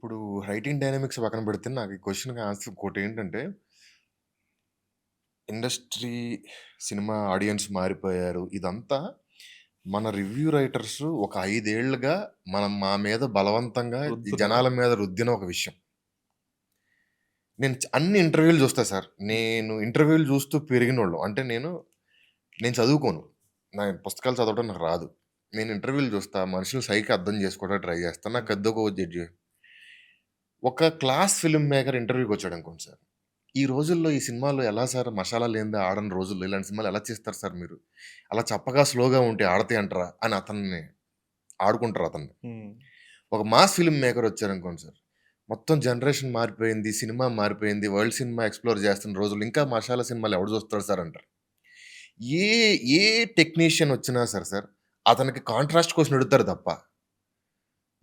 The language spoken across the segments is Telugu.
ఇప్పుడు రైటింగ్ డైనమిక్స్ పక్కన పెడితే నాకు ఈ క్వెషన్‌కి ఆన్సర్ ఇంకోటేంటంటే, ఇండస్ట్రీ, సినిమా ఆడియన్స్ మారిపోయారు. ఇదంతా మన రివ్యూ రైటర్స్ ఒక 5 ఏళ్లుగా మా మీద బలవంతంగా ఈ రుద్దుతున్నారా? జనాల మీద రుద్దిన ఒక విషయం. నేను అన్ని ఇంటర్వ్యూలు చూస్తా సార్. హ్మ్. నేను ఇంటర్వ్యూలు చూస్తూ పెరిగినోళ్ళం. అంటే నేను చదువుకోను. నా పుస్తకాలు చదవడం నాకు రాదు. నేను ఇంటర్వ్యూలు చూస్తా. మనుషుల సైకి అర్థం చేసుకోవడానికి ట్రై చేస్తా. నాకు హ్మ్. పెద్దగా జడ్జి ఒక క్లాస్ ఫిల్మ్ మేకర్ ఇంటర్వ్యూకొచ్చాడనుకోండి సార్. ఈ రోజుల్లో ఈ సినిమాలో ఎలా సార్ మషాలా లేనిదే ఆడని రోజుల్లో ఇలాంటి సినిమాలు ఎలా తీస్తారు సార్ మీరు? అలా చప్పగా స్లోగా ఉంటే ఆడతాయంటారా? అని అతన్ని ఆడుకుంటారు అతన్ని. హ్మ్. ఒక మాస్ ఫిల్మ్ మేకర్ వచ్చారనుకోండి సార్. మొత్తం జనరేషన్ మారిపోయింది. సినిమా మారిపోయింది. వరల్డ్ సినిమా ఎక్స్‌ప్లోర్ చేస్తున్న రోజుల్లో ఇంకా మషాలా సినిమాలు ఎవడు చూస్తాడు సార్ అంటారు. ఏ ఏ టెక్నీషియన్ వచ్చినా సరే సార్, అతనికి కాంట్రాస్ట్ క్వెషన్ అడుగుతారు తప్ప,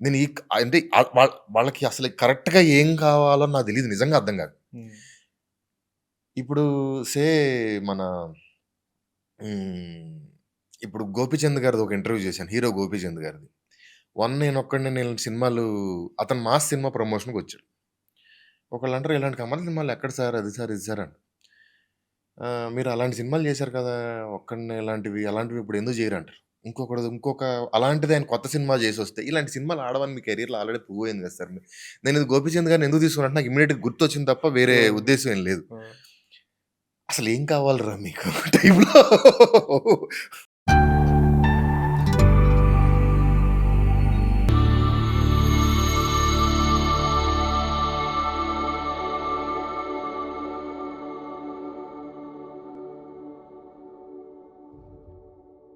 నేను అంటే వాళ్ళకి అసలు కరెక్ట్‌గా ఏం కావాలో నాకు తెలీదు. నిజంగా అర్థం కాదు. హ్మ్. ఇప్పుడు సే మన హ్మ్. ఇప్పుడు 'గోపీచంద్' గారిది ఒక ఇంటర్వ్యూ చేశాను. హీరో 'గోపీచంద్' గారిది. నేనొక్కడినే నేను సినిమాలు అతను మాస్ సినిమా ప్రమోషన్‌కొచ్చాడు. ఒకళ్ళంటారు ఇలాంటి కమర్షియల్ సినిమాలు ఎక్కడ సార్? అది సార్, ఇది సార్ అని. మీరు అలాంటి సినిమాలు చేశారు కదా! ఒక్కడినే అలాంటివి ఇప్పుడు ఎందుకు చేయరంటారు. ఇంకొక అలాంటిదే ఆయన కొత్త సినిమా చేసొస్తే, ఇలాంటి సినిమాలు ఆడవని మీ కెరియర్‌లో ఆల్రెడీ ప్రూవ్ అయింది కదా సార్. నేను ఇది 'గోపీచంద్' గారిని ఎందుకు తీసుకున్నానంటే నాకు ఇమ్మీడియేట్‌గా గుర్తొచ్చింది తప్ప వేరే ఎవరు? ఉద్దేశ్యం ఏం లేదు. ఆ! అసలేం కావాలిరా మీకు టైమ్‌లో